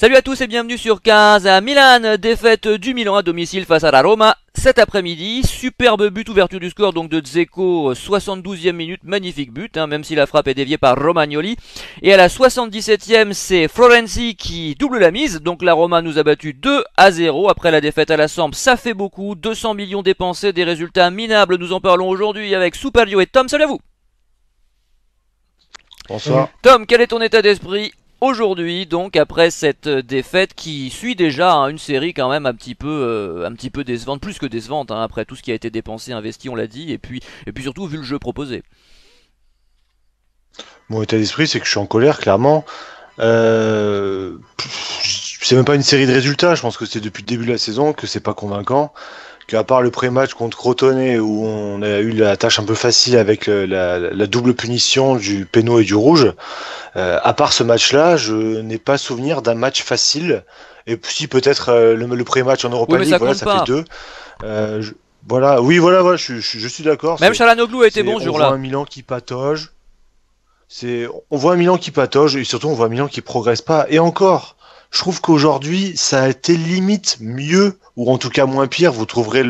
Salut à tous et bienvenue sur Casa Milan, défaite du Milan à domicile face à la Roma cet après-midi. Superbe but, ouverture du score donc de Dzeko, 72e minute, magnifique but, même si la frappe est déviée par Romagnoli. Et à la 77e, c'est Florenzi qui double la mise, donc la Roma nous a battu 2-0 après la défaite à la Samp. Ça fait beaucoup, 200 millions dépensés, des résultats minables, nous en parlons aujourd'hui avec Superio et Tom. Salut à vous. Bonsoir. Tom, quel est ton état d'esprit aujourd'hui, donc après cette défaite qui suit déjà une série quand même un petit peu décevante, plus que décevante, après tout ce qui a été dépensé, investi, on l'a dit, et puis surtout vu le jeu proposé. Mon état d'esprit, c'est que je suis en colère, clairement. C'est même pas une série de résultats, je pense que c'est depuis le début de la saison que c'est pas convaincant. Qu'à part le pré-match contre Crotone où on a eu la tâche un peu facile avec la double punition du péno et du rouge, à part ce match-là, je n'ai pas souvenir d'un match facile. Et si peut-être le pré-match en Europa Oui, mais League, ça voilà, compte ça pas. fait deux. Voilà, oui, voilà, je suis d'accord. Même Çalhanoğlu a été bon ce On voit jour-là. un Milan qui patauge. On voit un Milan qui patauge et surtout on voit un Milan qui progresse pas. Et encore, je trouve qu'aujourd'hui, ça a été limite mieux, ou en tout cas moins pire. Vous trouverez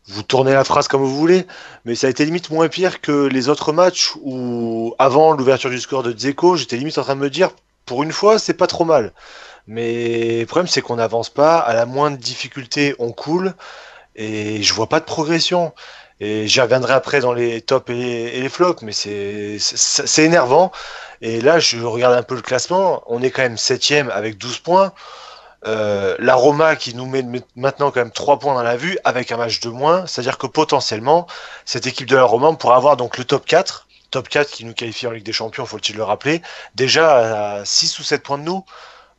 vous tournez la phrase comme vous voulez, mais ça a été limite moins pire que les autres matchs où, avant l'ouverture du score de Dzeko, j'étais limite en train de me dire, pour une fois, c'est pas trop mal. Mais le problème, c'est qu'on n'avance pas. À la moindre difficulté, on coule et je vois pas de progression. Et j'y reviendrai après dans les tops et les flops, mais c'est énervant. Et là, je regarde un peu le classement. On est quand même septième avec 12 points. La Roma qui nous met maintenant quand même 3 points dans la vue avec un match de moins. C'est-à-dire que potentiellement, cette équipe de la Roma, on pourra avoir donc le top 4. Top 4 qui nous qualifie en Ligue des Champions, faut-il le rappeler. Déjà à 6 ou 7 points de nous.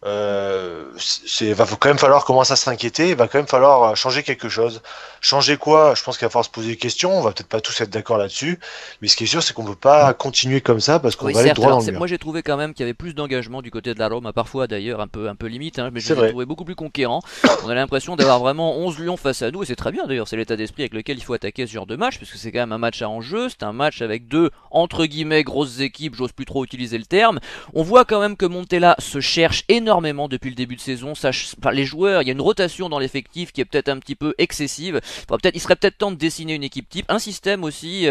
Va quand même falloir commencer à s'inquiéter, il va quand même falloir changer quelque chose. Changer quoi? Je pense qu'il va falloir se poser des questions, on va peut-être pas tous être d'accord là-dessus, mais ce qui est sûr, c'est qu'on peut pas continuer comme ça parce qu'on Oui, va aller certes. droit Alors, dans le mur. moi j'ai trouvé quand même qu'il y avait plus d'engagement du côté de la Roma, parfois d'ailleurs un peu limite, mais je C'est les ai vrai. trouvés beaucoup plus conquérants. On a l'impression d'avoir vraiment 11 lions face à nous, et c'est très bien d'ailleurs, c'est l'état d'esprit avec lequel il faut attaquer ce genre de match, parce que c'est quand même un match à enjeu, c'est un match avec deux, entre guillemets, grosses équipes, j'ose plus trop utiliser le terme. On voit quand même que Montella se cherche énormément depuis le début de saison, les joueurs, il y a une rotation dans l'effectif qui est peut-être un petit peu excessive, il serait peut-être temps de dessiner une équipe type, un système aussi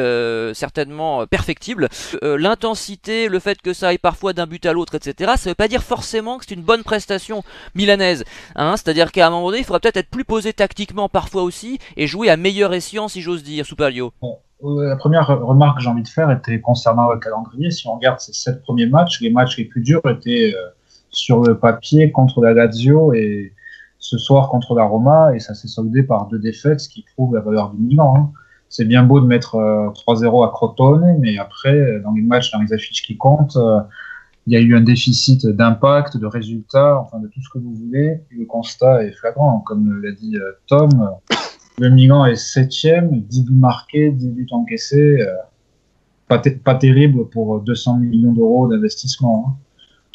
certainement perfectible. L'intensité, le fait que ça aille parfois d'un but à l'autre, etc., ça veut pas dire forcément que c'est une bonne prestation milanaise. C'est-à-dire qu'à un moment donné, il faudra peut-être être plus posé tactiquement parfois aussi et jouer à meilleur escient, si j'ose dire, Superio. Bon, la première remarque que j'ai envie de faire était concernant le calendrier. Si on regarde ces 7 premiers matchs, les matchs les plus durs étaient sur le papier contre la Lazio et ce soir contre la Roma, et ça s'est soldé par 2 défaites, ce qui prouve la valeur du Milan. C'est bien beau de mettre 3-0 à Crotone, mais après, dans les matchs, dans les affiches qui comptent, il y a eu un déficit d'impact, de résultats, enfin de tout ce que vous voulez. Et le constat est flagrant. Comme l'a dit Tom, le Milan est 7e, 10 buts marqués, 10 buts encaissés. Pas terrible pour 200 millions d'euros d'investissement.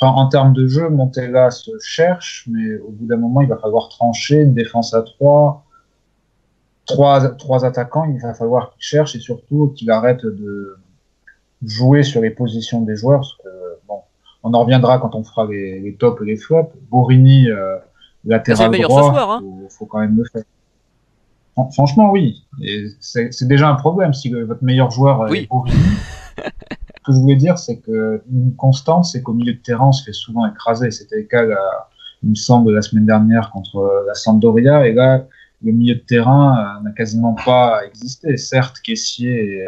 Enfin, en termes de jeu, Montella se cherche, mais au bout d'un moment, il va falloir trancher une défense à 3 attaquants. Il va falloir qu'il cherche et surtout qu'il arrête de jouer sur les positions des joueurs. Parce que, bon, on en reviendra quand on fera les tops et les flops. Borini, latéral droit, faut quand même le faire. Franchement, oui. Et c'est déjà un problème si votre meilleur joueur est Borini. Ce que je voulais dire, c'est qu'une constante, c'est qu'au milieu de terrain, on se fait souvent écraser. C'était le cas, il me semble, la semaine dernière contre la Sampdoria. Et là, le milieu de terrain n'a quasiment pas existé. Certes, Kessié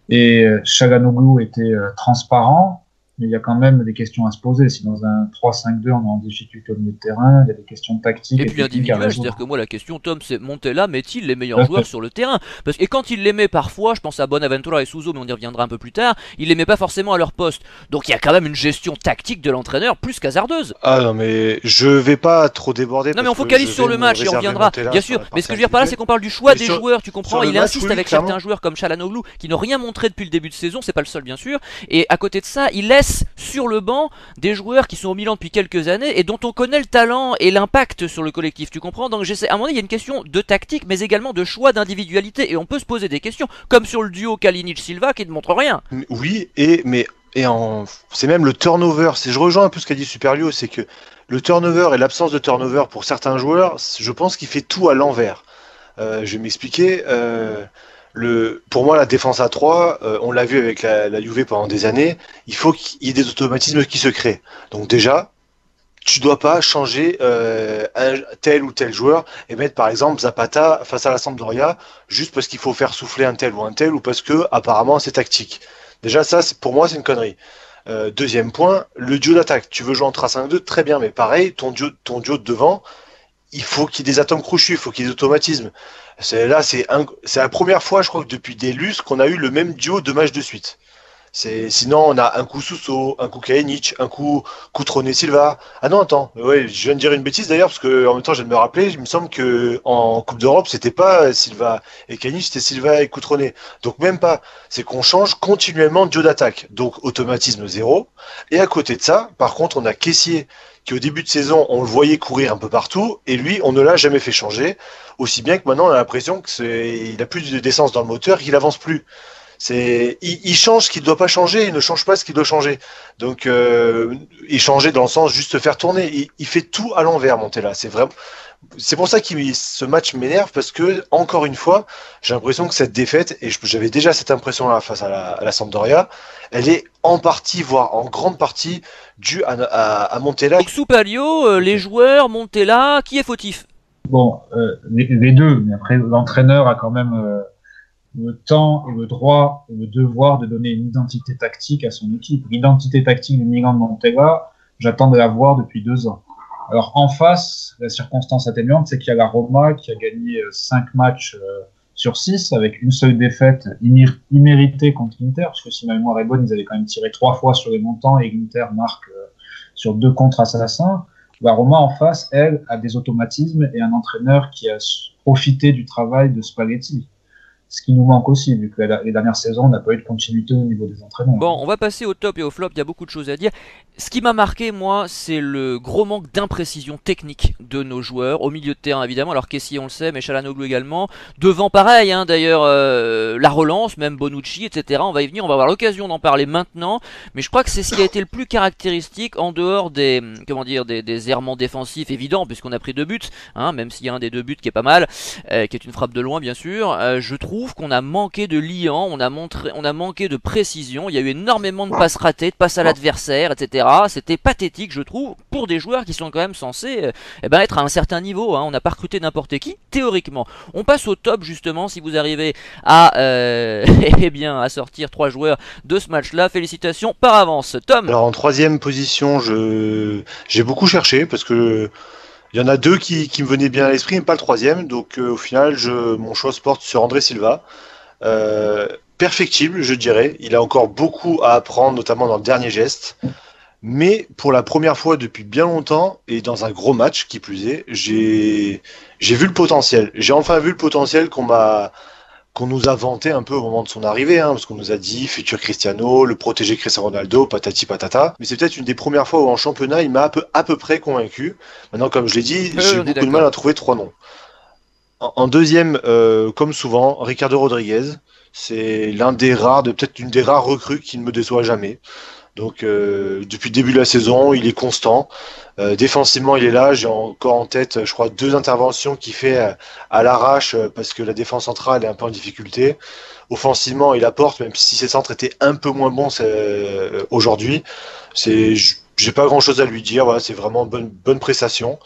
et Çalhanoğlu étaient transparents, mais il y a quand même des questions à se poser. Si dans un 3-5-2, on est en difficulté au milieu de terrain, il y a des questions tactiques. Et puis individuel, c'est-à-dire que moi la question, Tom, c'est Montella met-il les meilleurs joueurs sur le terrain? Et quand il les met parfois, je pense à Bonaventura et Suso, mais on y reviendra un peu plus tard, il les met pas forcément à leur poste. Donc il y a quand même une gestion tactique de l'entraîneur plus qu'hasardeuse. Ah non, mais je vais pas trop déborder. Non, mais on focalise sur le match et on reviendra, bien sûr. Mais ce que je veux dire par là, c'est qu'on parle du choix des joueurs, tu comprends? Il insiste avec certains joueurs comme Çalhanoğlu qui n'ont rien montré depuis le début de saison, c'est pas le seul bien sûr. Et à côté de ça, il laisse sur le banc des joueurs qui sont au Milan depuis quelques années et dont on connaît le talent et l'impact sur le collectif, tu comprends? Donc à un moment donné, il y a une question de tactique mais également de choix d'individualité et on peut se poser des questions comme sur le duo Kalinic-Silva qui ne montre rien. Oui, mais c'est même le turnover. Je rejoins un peu ce qu'a dit Superlio, c'est que le turnover et l'absence de turnover pour certains joueurs, je pense qu'il fait tout à l'envers. Je vais m'expliquer. Pour moi, la défense à 3, on l'a vu avec la Juve pendant des années, il faut qu'il y ait des automatismes qui se créent. Donc déjà, tu dois pas changer un tel ou tel joueur et mettre par exemple Zapata face à la Sampdoria juste parce qu'il faut faire souffler un tel ou parce que apparemment c'est tactique. Déjà ça, pour moi, c'est une connerie. Deuxième point, le duo d'attaque. Tu veux jouer en 3-5-2, très bien, mais pareil, ton duo de devant, il faut qu'il y ait des atomes crochus, il faut qu'il y ait des automatismes. C'est la première fois, je crois, que depuis des lustres, qu'on a eu le même duo de matchs de suite. Sinon, on a un coup Suso, un coup Kalinic, un coup Cutrone Silva. Ah non, attends, ouais, je viens de dire une bêtise d'ailleurs, parce que en même temps, je viens de me rappeler, il me semble que en Coupe d'Europe, c'était pas Silva et Kalinic, c'était Silva et Cutrone. Donc même pas. C'est qu'on change continuellement de duo d'attaque. Donc automatisme zéro. Et à côté de ça, par contre, on a Kessié, qui au début de saison, on le voyait courir un peu partout, et lui, on ne l'a jamais fait changer. Aussi bien que maintenant, on a l'impression qu'il a plus d'essence dans le moteur, qu'il avance plus. Il change ce qu'il ne doit pas changer, il ne change pas ce qu'il doit changer. Donc, il changeait dans le sens juste se faire tourner. Il fait tout à l'envers, Montella. C'est pour ça que ce match m'énerve parce que, encore une fois, j'ai l'impression que cette défaite, et j'avais déjà cette impression-là face à la Sampdoria, elle est en partie, voire en grande partie, due à Montella. Donc sous Palio, les joueurs, Montella, qui est fautif? Bon, les deux, mais après l'entraîneur a quand même le temps et le droit et le devoir de donner une identité tactique à son équipe. L'identité tactique du Milan de Montella, j'attends de la voir depuis 2 ans. Alors en face, la circonstance atténuante, c'est qu'il y a la Roma qui a gagné 5 matchs sur 6 avec une seule défaite imméritée contre l'Inter, parce que si ma mémoire est bonne, ils avaient quand même tiré 3 fois sur les montants et l'Inter marque sur 2 contre assassins. La Roma en face, elle, a des automatismes et un entraîneur qui a profité du travail de Spalletti. Ce qui nous manque aussi, vu que les dernières saisons, on n'a pas eu de continuité au niveau des entraîneurs. Bon, on va passer au top et au flop, il y a beaucoup de choses à dire. Ce qui m'a marqué, moi, c'est le gros manque d'imprécision technique de nos joueurs, au milieu de terrain évidemment, alors Kessie on le sait, mais Çalhanoğlu également. Devant pareil, hein, d'ailleurs, la relance, même Bonucci, etc. On va y venir, on va avoir l'occasion d'en parler maintenant, mais je crois que c'est ce qui a été le plus caractéristique en dehors des, comment dire, des errements défensifs évidents, puisqu'on a pris 2 buts, hein, même s'il y a un des 2 buts qui est pas mal, qui est une frappe de loin bien sûr. Je trouve qu'on a manqué de liant, on a manqué de précision, il y a eu énormément de passes ratées, de passes à l'adversaire, etc. C'était pathétique, je trouve, pour des joueurs qui sont quand même censés être à un certain niveau, hein. On n'a pas recruté n'importe qui, théoriquement. On passe au top, justement, si vous arrivez à, à sortir 3 joueurs de ce match-là. Félicitations par avance. Tom. Alors en troisième position, j'ai beaucoup cherché parce que il y en a 2 qui me venaient bien à l'esprit, mais pas le troisième. Donc au final, mon choix se porte sur André Silva. Perfectible, je dirais. Il a encore beaucoup à apprendre, notamment dans le dernier geste. Mais pour la première fois depuis bien longtemps, et dans un gros match qui plus est, j'ai vu le potentiel. J'ai enfin vu le potentiel qu'on nous a vanté un peu au moment de son arrivée, hein, parce qu'on nous a dit futur Cristiano, le protégé Cristiano Ronaldo, patati patata. Mais c'est peut-être une des premières fois où en championnat, il m'a à peu près convaincu. Maintenant, comme je l'ai dit, j'ai beaucoup de mal à trouver 3 noms. En deuxième, comme souvent, Ricardo Rodriguez. C'est peut-être une des rares recrues qui ne me déçoit jamais. Donc depuis le début de la saison, il est constant. Défensivement, il est là. J'ai encore en tête, je crois, 2 interventions qu'il fait à l'arrache parce que la défense centrale est un peu en difficulté. Offensivement, il apporte, même si ses centres étaient un peu moins bons aujourd'hui. J'ai pas grand-chose à lui dire. Voilà, c'est vraiment bonne prestation.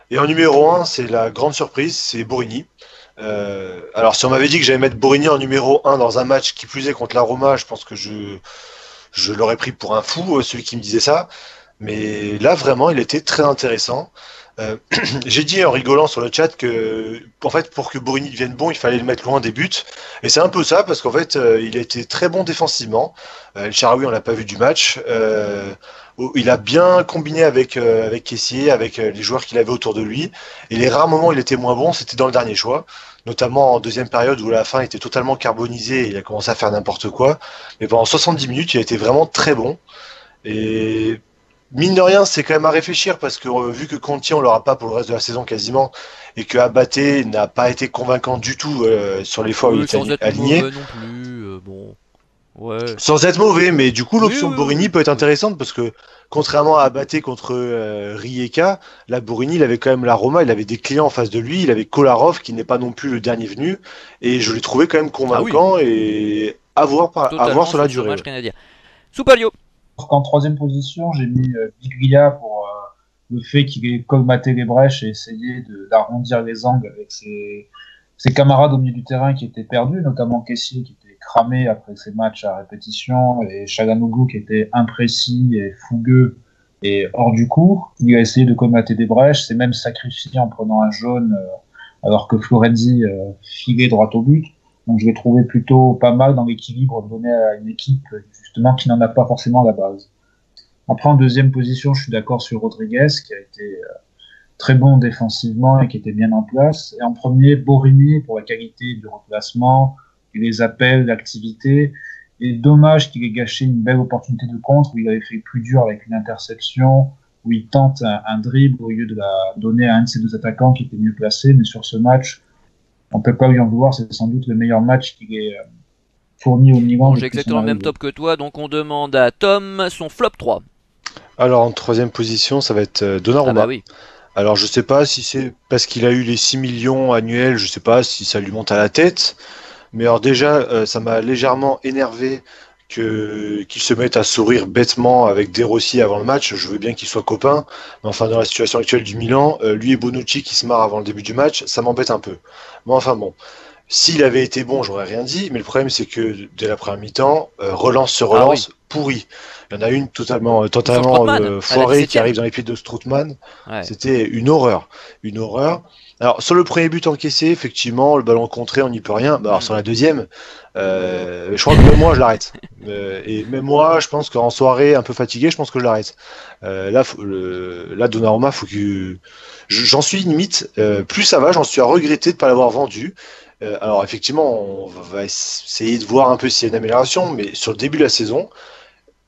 Et en numéro 1, c'est la grande surprise, c'est Borini. Alors si on m'avait dit que j'allais mettre Borini en numéro 1 dans un match qui plus est contre la Roma, je pense que je l'aurais pris pour un fou, celui qui me disait ça. Mais là, vraiment, il était très intéressant. J'ai dit en rigolant sur le chat que, en fait, pour que Borini devienne bon, il fallait le mettre loin des buts. Et c'est un peu ça, parce qu'en fait, il a été très bon défensivement. El Shaarawy, on l'a pas vu du match. Il a bien combiné avec Kessié, avec les joueurs qu'il avait autour de lui. Et les rares moments où il était moins bon, c'était dans le dernier choix. Notamment en deuxième période où la fin était totalement carbonisée et il a commencé à faire n'importe quoi. Mais pendant 70 minutes, il a été vraiment très bon. Et mine de rien, c'est quand même à réfléchir parce que vu que Conti, on l'aura pas pour le reste de la saison quasiment, et que Abaté n'a pas été convaincant du tout sur les fois où il était aligné. Non plus, bon. Ouais. Sans être mauvais, mais du coup, Oui, l'option oui, Borini oui. peut être intéressante parce que, contrairement à Abaté contre Rijeka, là, Borini, il avait quand même la Roma, il avait des clients en face de lui, il avait Kolarov qui n'est pas non plus le dernier venu, et je l'ai trouvé quand même Ah oui, convaincant et à voir totalement sur la sur ce durée. match, Ouais. rien à dire. Soupalio. En troisième position, j'ai mis Biglia pour le fait qu'il ait colmaté les brèches et essayé d'arrondir les angles avec ses camarades au milieu du terrain qui étaient perdus, notamment Kessié qui était cramé après ses matchs à répétition et Çalhanoğlu qui était imprécis et fougueux et hors du coup. Il a essayé de colmater des brèches, s'est même sacrifié en prenant un jaune alors que Florenzi filait droit au but. Donc je l'ai trouvé plutôt pas mal dans l'équilibre donné à une équipe justement qui n'en a pas forcément à la base. Après en deuxième position, je suis d'accord sur Rodriguez qui a été très bon défensivement et qui était bien en place. Et en premier, Borini pour la qualité du remplacement, les appels, l'activité. Et dommage qu'il ait gâché une belle opportunité de contre où il avait fait le plus dur avec une interception, où il tente un dribble au lieu de la donner à un de ses deux attaquants qui était mieux placé. Mais sur ce match, on peut pas lui en vouloir. C'est sans doute le meilleur match qu'il ait fourni au Milan Bon, j'ai depuis son exactement le même arrivée. top que toi, donc on demande à Tom son flop 3. Alors, en troisième position, ça va être Ah bah Donnarumma. oui. Alors, je sais pas si c'est parce qu'il a eu les 6 millions annuels, je sais pas si ça lui monte à la tête. Mais alors déjà, ça m'a légèrement énervé qu'il se mette à sourire bêtement avec De Rossi avant le match. Je veux bien qu'ils soient copains, mais enfin dans la situation actuelle du Milan, lui et Bonucci qui se marrent avant le début du match, ça m'embête un peu. Mais enfin bon, s'il avait été bon, j'aurais rien dit. Mais le problème c'est que dès la première mi-temps, relance sur Ah oui. relance, pourri. Il y en a une Sur totalement Strootman, à la foirée qui 17ème. arrive dans les pieds de Strootman. Ouais. C'était une horreur, une horreur. Alors sur le premier but encaissé, effectivement, le ballon contré, on n'y peut rien. Bah, alors Mm. sur la deuxième, je crois que même moi je l'arrête. Et même moi, je pense qu'en soirée un peu fatigué, je pense que je l'arrête. Là, Donnarumma, faut que j'en suis limite. Plus ça va, j'en suis à regretter de ne pas l'avoir vendu. Alors effectivement, on va essayer de voir un peu s'il y a une amélioration, mais sur le début de la saison,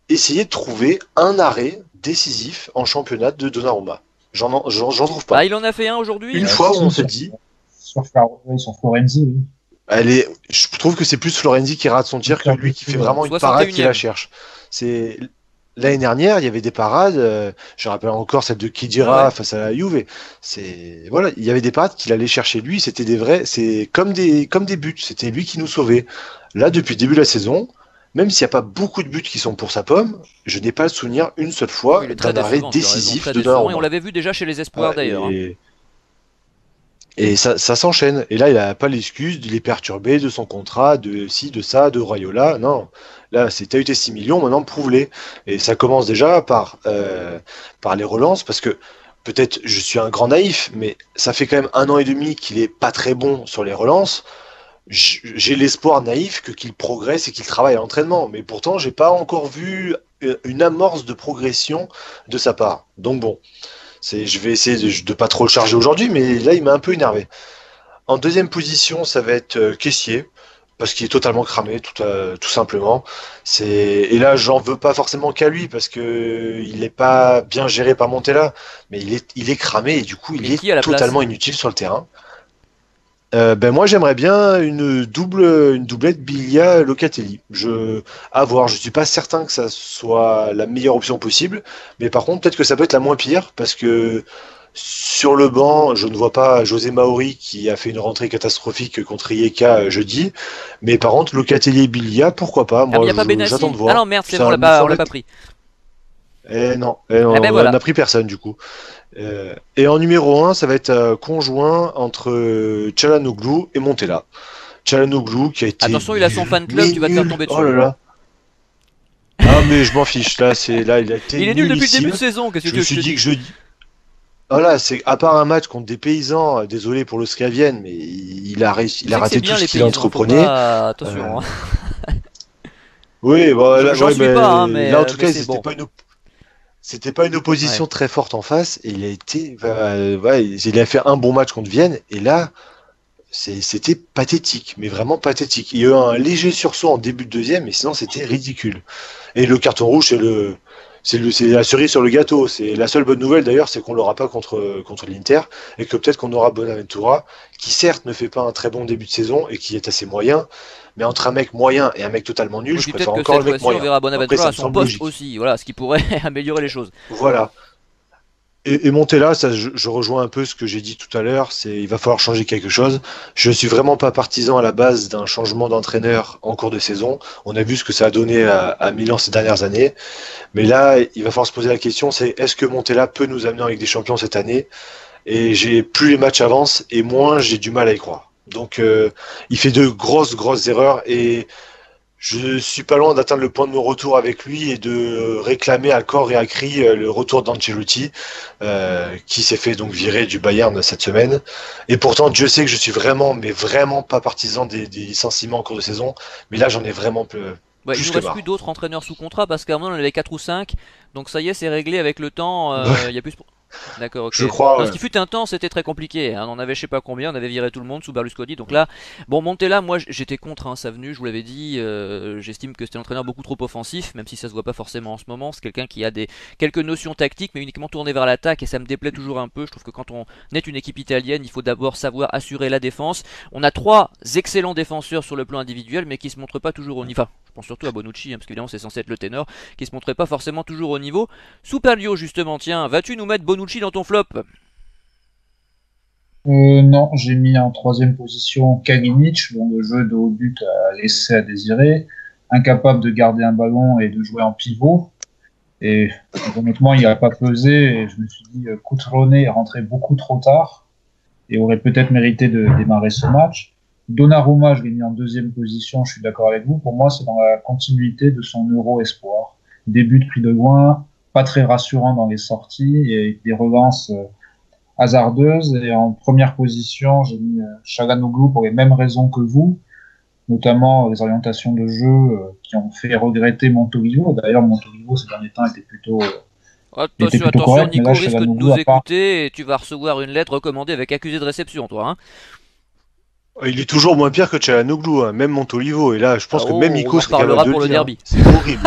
essayer de trouver un arrêt décisif en championnat de Donnarumma. J'en trouve pas. Bah il en a fait un aujourd'hui. Une Hein. fois où on Si, se dit, sur Florenzi, oui. je trouve que c'est plus Florenzi qui rate son tir que lui qui fait vraiment une parade qui la 61ème. cherche. C'est l'année dernière, il y avait des parades. Je rappelle encore celle de Ah Khedira ouais. face à la Juve. C'est voilà, il y avait des parades qu'il allait chercher lui. C'était des vrais, c'est comme des buts. C'était lui qui nous sauvait. Là, depuis le début de la saison, même s'il n'y a pas beaucoup de buts qui sont pour sa pomme, je n'ai pas le souvenir une seule Non, fois il est très d'un arrêt décevant, tu as raison, décisif très de décevant. Et on Donnarumma. l'avait vu déjà chez les espoirs Ouais, d'ailleurs. Hein. et ça s'enchaîne. Et là, il n'a pas l'excuse, il est perturbé de son contrat, de ci, de ça, de Raiola. Non. Là, t'as eu tes 6 millions, maintenant prouve-les. Et ça commence déjà par les relances, parce que peut-être je suis un grand naïf, mais ça fait quand même 1 an et demi qu'il est pas très bon sur les relances. J'ai l'espoir naïf qu'il progresse et qu'il travaille à l'entraînement. Mais pourtant, j'ai pas encore vu une amorce de progression de sa part. Donc bon. Je vais essayer de pas trop le charger aujourd'hui, mais là, il m'a un peu énervé. En deuxième position, ça va être Caissier, parce qu'il est totalement cramé, tout simplement. Et là, j'en veux pas forcément qu'à lui, parce que il n'est pas bien géré par Montella, mais il est cramé, et du coup, il Et est qui à la place? totalement inutile sur le terrain. Ben moi j'aimerais bien une doublette Bilia Locatelli. À voir, je suis pas certain que ça soit la meilleure option possible, mais par contre peut-être que ça peut être la moins pire parce que sur le banc, je ne vois pas José Mauri qui a fait une rentrée catastrophique contre Rijeka jeudi, mais par contre Locatelli et Bilia, pourquoi pas? Ah mais Moi y a pas j'attends de Benassi. Ah voir. non merde, c'est bon, Ça me on l'a semble pas être... pris. Eh Ah non, ben on voilà. n'a pris personne du coup. Et en numéro un, ça va être conjoint entre Çalhanoğlu et Montella. Çalhanoğlu qui a été Attention, il a son nul, fan club, mais tu vas te faire nul. tomber Oh dessus. là là. Ah mais je m'en fiche. Là il a été Il est nul depuis le début nullissime. de saison, qu'est-ce que Je tu me veux que je suis te dit que dise? je voilà, c'est à part un match contre des paysans. Désolé pour le Scavienne, mais Tu il a sais que c'est raté tout bien ce les qu'il paysans, faut entreprenait. pas... Euh, Attention, hein. oui, bon, là, J'en ouais, suis pas, hein, là en tout mais cas, c'est bon. c'était pas une Ouais. opposition très forte en face. Et il a été, ouais, il a fait un bon match contre Vienne. Et là, c'était pathétique, mais vraiment pathétique. Il y a eu un léger sursaut en début de deuxième, mais sinon c'était ridicule. Et le carton rouge, c'est la cerise sur le gâteau. C'est la seule bonne nouvelle d'ailleurs, c'est qu'on l'aura pas contre l'Inter et que peut-être qu'on aura Bonaventura, qui certes ne fait pas un très bon début de saison et qui est assez moyen, mais entre un mec moyen et un mec totalement nul, je préfère encore le mec moyen. On verra Bonaventura Après, à son poste aussi, voilà, ce qui pourrait améliorer les choses. Voilà. Et Montella, ça, je rejoins un peu ce que j'ai dit tout à l'heure, il va falloir changer quelque chose. Je suis vraiment pas partisan à la base d'un changement d'entraîneur en cours de saison. On a vu ce que ça a donné à Milan ces dernières années. Mais là, il va falloir se poser la question, c'est est-ce que Montella peut nous amener en Ligue des Champions cette année? Et plus les matchs avancent, et moins j'ai du mal à y croire. Donc, il fait de grosses erreurs, et je suis pas loin d'atteindre le point de non-retour avec lui et de réclamer à corps et à cri le retour d'Ancelotti, qui s'est fait donc virer du Bayern cette semaine. Et pourtant, Dieu sait que je suis vraiment, mais vraiment pas partisan des licenciements en cours de saison. Mais là, j'en ai vraiment plus. Ouais, il nous reste plus d'autres entraîneurs sous contrat parce qu'à un moment on en avait 4 ou 5. Donc ça y est, c'est réglé avec le temps. Il y a plus. D'accord, ok. Je crois. Parce qu'il fut un temps, c'était très compliqué. Hein. On en avait je sais pas combien, on avait viré tout le monde sous Berlusconi. Donc là, bon, Montella, moi j'étais contre sa venue, je vous l'avais dit. J'estime que c'était un entraîneur beaucoup trop offensif, même si ça se voit pas forcément en ce moment. C'est quelqu'un qui a quelques notions tactiques, mais uniquement tourné vers l'attaque, et ça me déplaît toujours un peu. Je trouve que quand on est une équipe italienne, il faut d'abord savoir assurer la défense. On a 3 excellents défenseurs sur le plan individuel, mais qui se montrent pas toujours au niveau. Enfin, je pense surtout à Bonucci, hein, parce qu'évidemment c'est censé être le ténor, qui se montrait pas forcément toujours au niveau. Superlio, justement, tiens, vas-tu nous mettre Bonucci dans ton flop? Non, j'ai mis en 3e position Kalinic, dont le jeu de haut but a laissé à désirer, incapable de garder un ballon et de jouer en pivot. Et honnêtement, il n'a pas pesé, et je me suis dit, Cutrone est rentré beaucoup trop tard et aurait peut-être mérité de démarrer ce match. Donnarumma, je l'ai mis en 2e position, je suis d'accord avec vous. Pour moi, c'est dans la continuité de son Euro espoir. Début pris de loin, pas très rassurant dans les sorties, et des relances hasardeuses. Et en première position, j'ai mis Çalhanoğlu pour les mêmes raisons que vous, notamment les orientations de jeu qui ont fait regretter Montolivo. D'ailleurs, Montolivo, ces derniers temps, était plutôt attention, correct, Nico risque de nous écouter et tu vas recevoir une lettre recommandée avec accusé de réception, toi. Hein. Il est toujours moins pire que Çalhanoğlu, hein, même Montolivo. Et là, je pense que même Nico serait capable de pour le derby. C'est horrible.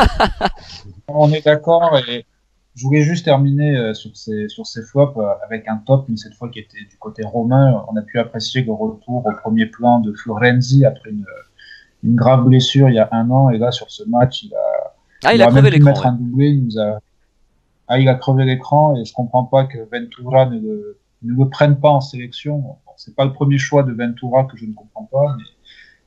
On est d'accord, et je voulais juste terminer sur ces flops avec un top, mais cette fois qui était du côté romain. On a pu apprécier le retour au premier plan de Florenzi après une grave blessure il y a 1 an, et là sur ce match il a crevé l'écran. Mettre un doublé, il a crevé l'écran, et je comprends pas que Ventura ne le prenne pas en sélection. Bon, c'est pas le premier choix de Ventura que je ne comprends pas,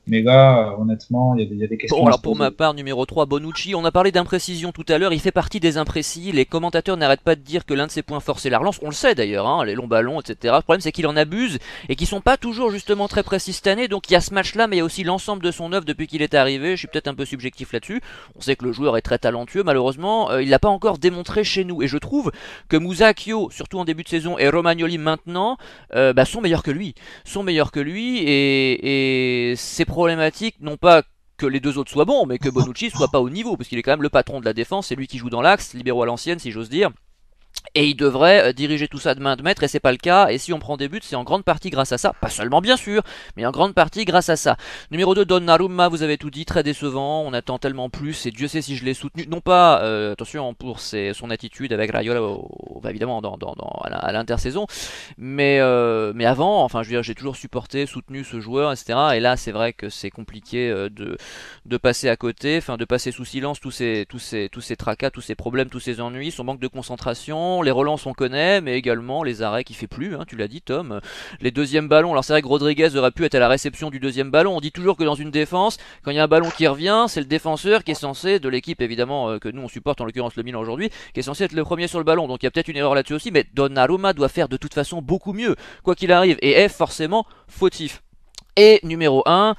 mais là, honnêtement, il y a des questions. Bon, alors pour ma part, numéro 3, Bonucci. On a parlé d'imprécision tout à l'heure. Il fait partie des imprécis. Les commentateurs n'arrêtent pas de dire que l'un de ses points forts, c'est la relance. On le sait d'ailleurs, hein, les longs ballons, etc. Le problème, c'est qu'il en abuse et qu'ils sont pas toujours justement très précis cette année. Donc il y a ce match-là, mais il y a aussi l'ensemble de son œuvre depuis qu'il est arrivé. Je suis peut-être un peu subjectif là-dessus. On sait que le joueur est très talentueux. Malheureusement, il l'a pas encore démontré chez nous. Et je trouve que Musacchio, surtout en début de saison, et Romagnoli maintenant, sont meilleurs que lui. Et c'est problématique, non pas que les 2 autres soient bons, mais que Bonucci soit pas au niveau, parce qu'il est quand même le patron de la défense, c'est lui qui joue dans l'axe, libéraux à l'ancienne si j'ose dire. Et il devrait diriger tout ça de main de maître, et c'est pas le cas. Et si on prend des buts, c'est en grande partie grâce à ça. Pas seulement bien sûr, mais en grande partie grâce à ça. Numéro 2, Donnarumma, vous avez tout dit, très décevant. On attend tellement plus, et Dieu sait si je l'ai soutenu. Non pas, attention, pour son attitude avec Raiola, évidemment à l'intersaison, mais avant, enfin je veux dire, j'ai toujours supporté, soutenu ce joueur, etc. Et là, c'est vrai que c'est compliqué de passer à côté, enfin de passer sous silence tous ces tracas, tous ces problèmes, tous ces ennuis, son manque de concentration, les relances on connaît, mais également les arrêts qui fait plus, hein, tu l'as dit Tom, les deuxièmes ballons. Alors c'est vrai que Rodriguez aurait pu être à la réception du deuxième ballon. On dit toujours que dans une défense, quand il y a un ballon qui revient, c'est le défenseur qui est censé, de l'équipe évidemment que nous on supporte, en l'occurrence le Milan aujourd'hui, qui est censé être le premier sur le ballon. Donc il y a peut-être une erreur là-dessus aussi, mais Donnarumma doit faire de toute façon beaucoup mieux, quoi qu'il arrive, et est forcément fautif. Et numéro 1,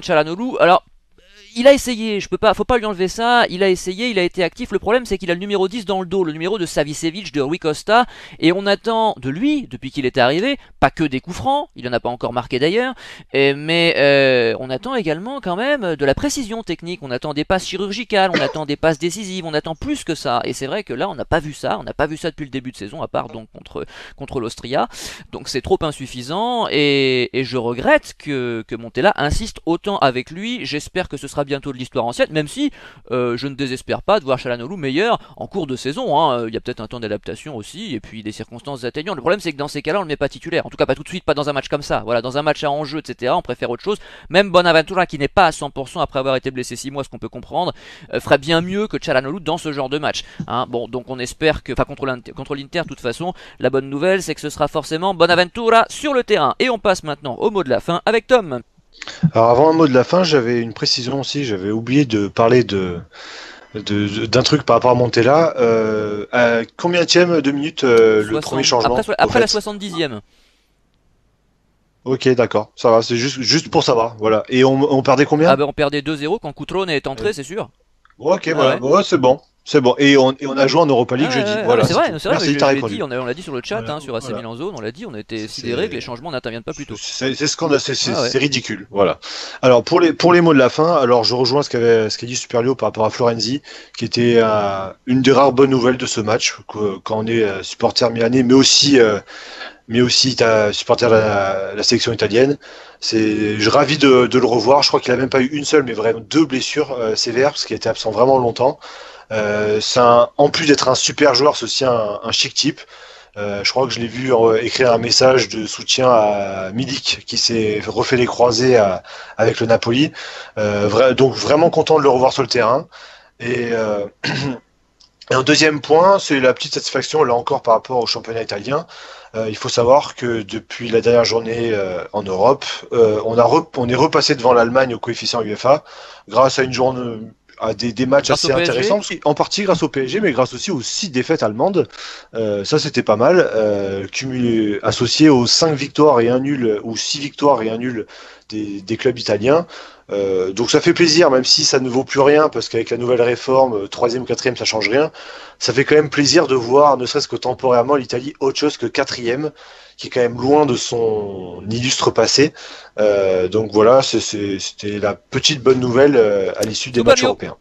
Çalhanoğlu. Alors il a essayé, faut pas lui enlever ça, il a essayé, il a été actif. Le problème c'est qu'il a le numéro 10 dans le dos, le numéro de Savicevic, de Rui Costa, et on attend de lui, depuis qu'il est arrivé, pas que des coups francs, il en a pas encore marqué d'ailleurs, mais on attend également quand même de la précision technique, on attend des passes chirurgicales, on attend des passes décisives, on attend plus que ça, et c'est vrai que là on n'a pas vu ça depuis le début de saison, à part donc contre l'Austria, donc c'est trop insuffisant, et je regrette que Montella insiste autant avec lui. J'espère que ce sera bientôt de l'histoire ancienne, même si je ne désespère pas de voir Çalhanoğlu meilleur en cours de saison, hein. Il y a peut-être un temps d'adaptation aussi, et puis des circonstances atteignantes. Le problème c'est que dans ces cas-là on le met pas titulaire, en tout cas pas tout de suite, pas dans un match comme ça, voilà, dans un match à enjeu, etc. On préfère autre chose. Même Bonaventura qui n'est pas à 100% après avoir été blessé 6 mois, ce qu'on peut comprendre, ferait bien mieux que Çalhanoğlu dans ce genre de match, hein. Bon, donc on espère que, enfin contre l'Inter de toute façon, la bonne nouvelle c'est que ce sera forcément Bonaventura sur le terrain. Et on passe maintenant au mot de la fin avec Tom. Alors avant un mot de la fin, j'avais une précision aussi, j'avais oublié de parler d'un truc par rapport à Montella. À combienième de minutes le premier changement après la 70e. Ok, d'accord, ça va, c'est juste pour savoir, voilà. Et on perdait combien? Ah ben on perdait 2-0 quand Cutrone est entré, c'est sûr. Ok, voilà, ouais, c'est bon. C'est bon. Et on a joué en Europa League jeudi. Voilà. C'est vrai, merci, t'as répondu. On l'a dit sur le chat, hein, sur AC Milan Zone, on l'a dit, on était sidérés que les changements n'interviennent pas plus tôt. C'est scandaleux, c'est ridicule. Voilà. Alors pour les mots de la fin, alors je rejoins ce qu'a dit Superlio par rapport à Florenzi, qui était une des rares bonnes nouvelles de ce match quand on est supporter milanais, mais aussi supporter la sélection italienne. Je suis ravi de le revoir. Je crois qu'il a même pas eu une seule, mais vraiment 2 blessures sévères, parce qu'il était absent vraiment longtemps. En plus d'être un super joueur, c'est aussi un chic type. Je crois que je l'ai vu écrire un message de soutien à Milik qui s'est refait les croisés avec le Napoli. Donc vraiment content de le revoir sur le terrain. Et un deuxième point, c'est la petite satisfaction là encore par rapport au championnat italien. Il faut savoir que depuis la dernière journée en Europe, on est repassé devant l'Allemagne au coefficient UEFA grâce à une journée à des matchs assez intéressants, en partie grâce au PSG, mais grâce aussi aux 6 défaites allemandes. Ça, c'était pas mal. Associé aux 5 victoires et un nul, ou 6 victoires et un nul des clubs italiens. Donc ça fait plaisir, même si ça ne vaut plus rien, parce qu'avec la nouvelle réforme, 3e ou 4e, ça change rien. Ça fait quand même plaisir de voir, ne serait-ce que temporairement, l'Italie autre chose que 4e, qui est quand même loin de son illustre passé. Donc voilà, c'était la petite bonne nouvelle à l'issue des matchs européens.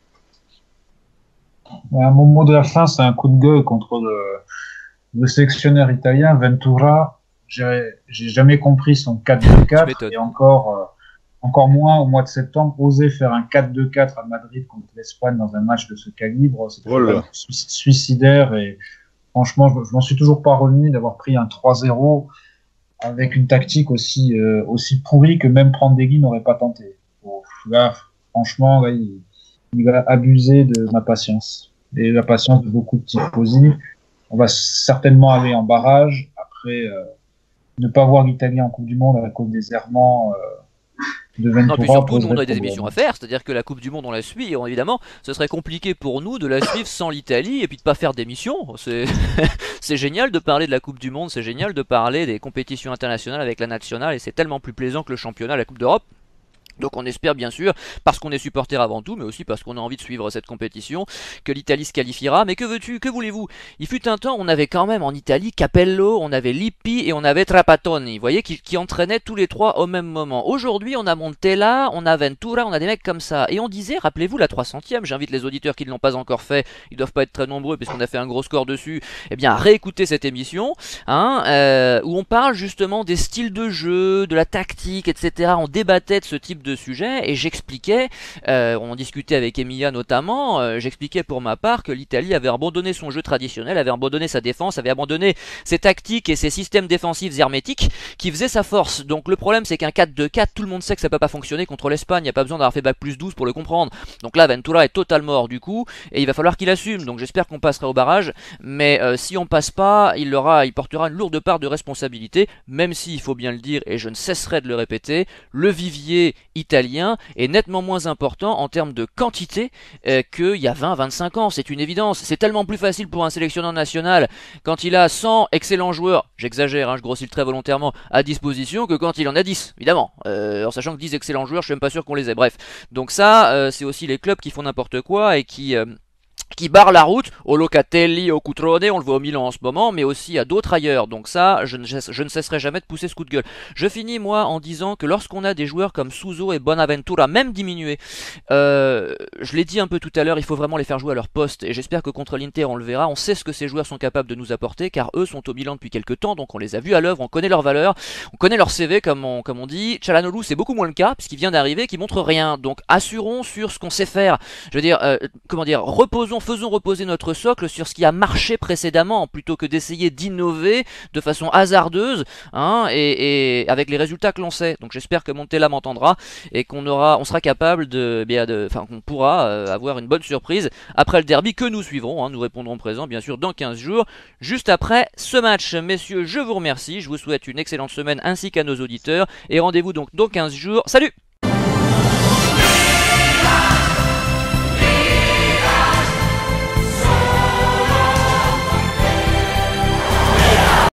Mon mot de la fin, c'est un coup de gueule contre le sélectionneur italien, Ventura. J'ai jamais compris son 4-2-4 et encore moins au mois de septembre, oser faire un 4-2-4 à Madrid contre l'Espagne dans un match de ce calibre, c'est suicidaire et franchement, je m'en suis toujours pas remis d'avoir pris un 3-0 avec une tactique aussi pourrie que même Prandelli n'aurait pas tenté. Bon, là, franchement, là, il va abuser de ma patience et la patience de beaucoup de tifosi. On va certainement aller en barrage. Après, ne pas voir l'Italie en Coupe du Monde à cause des errements de Ventura. Non, puis surtout, nous on a des émissions à faire, c'est-à-dire que la Coupe du Monde on la suit, et évidemment, ce serait compliqué pour nous de la suivre sans l'Italie et puis de pas faire d'émission. C'est génial de parler de la Coupe du Monde, c'est génial de parler des compétitions internationales avec la nationale, et c'est tellement plus plaisant que le championnat, la Coupe d'Europe. Donc on espère bien sûr, parce qu'on est supporter avant tout, mais aussi parce qu'on a envie de suivre cette compétition, que l'Italie se qualifiera. Mais que voulez-vous? Il fut un temps, on avait quand même en Italie Capello, on avait Lippi et on avait Trapattoni, vous voyez, qui entraînaient tous les trois au même moment. Aujourd'hui on a Montella, on a Ventura, on a des mecs comme ça. Et on disait, rappelez-vous la 300e, j'invite les auditeurs qui ne l'ont pas encore fait, ils doivent pas être très nombreux puisqu'on a fait un gros score dessus, eh bien à réécouter cette émission, hein, où on parle justement des styles de jeu, de la tactique, etc. On débattait de ce type de sujet et j'expliquais, on discutait avec Emilia notamment, j'expliquais pour ma part que l'Italie avait abandonné son jeu traditionnel, avait abandonné sa défense, avait abandonné ses tactiques et ses systèmes défensifs hermétiques qui faisaient sa force. Donc le problème c'est qu'un 4-2-4, tout le monde sait que ça peut pas fonctionner contre l'Espagne, il n'y a pas besoin d'avoir fait bac plus 12 pour le comprendre. Donc là Ventura est totalement hors du coup et il va falloir qu'il assume, donc j'espère qu'on passera au barrage, mais si on passe pas, il portera une lourde part de responsabilité, même si il faut bien le dire et je ne cesserai de le répéter, le vivier italien est nettement moins important en termes de quantité qu'il y a 20-25 ans, c'est une évidence. C'est tellement plus facile pour un sélectionneur national quand il a 100 excellents joueurs, j'exagère, hein, je grossis le trait volontairement, à disposition que quand il en a 10, évidemment, en sachant que 10 excellents joueurs, je suis même pas sûr qu'on les ait. Bref, donc ça, c'est aussi les clubs qui font n'importe quoi et qui qui barre la route au Locatelli, au Cutrone, on le voit au Milan en ce moment, mais aussi à d'autres ailleurs. Donc ça, je ne cesserai jamais de pousser ce coup de gueule. Je finis moi en disant que lorsqu'on a des joueurs comme Suso et Bonaventura, même diminués, je l'ai dit un peu tout à l'heure, il faut vraiment les faire jouer à leur poste, et j'espère que contre l'Inter on le verra. On sait ce que ces joueurs sont capables de nous apporter, car eux sont au Milan depuis quelques temps, donc on les a vus à l'œuvre, on connaît leur valeur, on connaît leur CV comme on dit. Çalhanoğlu c'est beaucoup moins le cas, puisqu'il vient d'arriver, qui montre rien. Donc assurons sur ce qu'on sait faire. Je veux dire, faisons reposer notre socle sur ce qui a marché précédemment, plutôt que d'essayer d'innover de façon hasardeuse, hein, et avec les résultats que l'on sait. Donc j'espère que Montella m'entendra et on sera capable qu'on pourra avoir une bonne surprise après le derby que nous suivrons, hein. Nous répondrons présent bien sûr dans 15 jours, juste après ce match. Messieurs, je vous remercie, je vous souhaite une excellente semaine ainsi qu'à nos auditeurs, et rendez-vous donc dans 15 jours. Salut!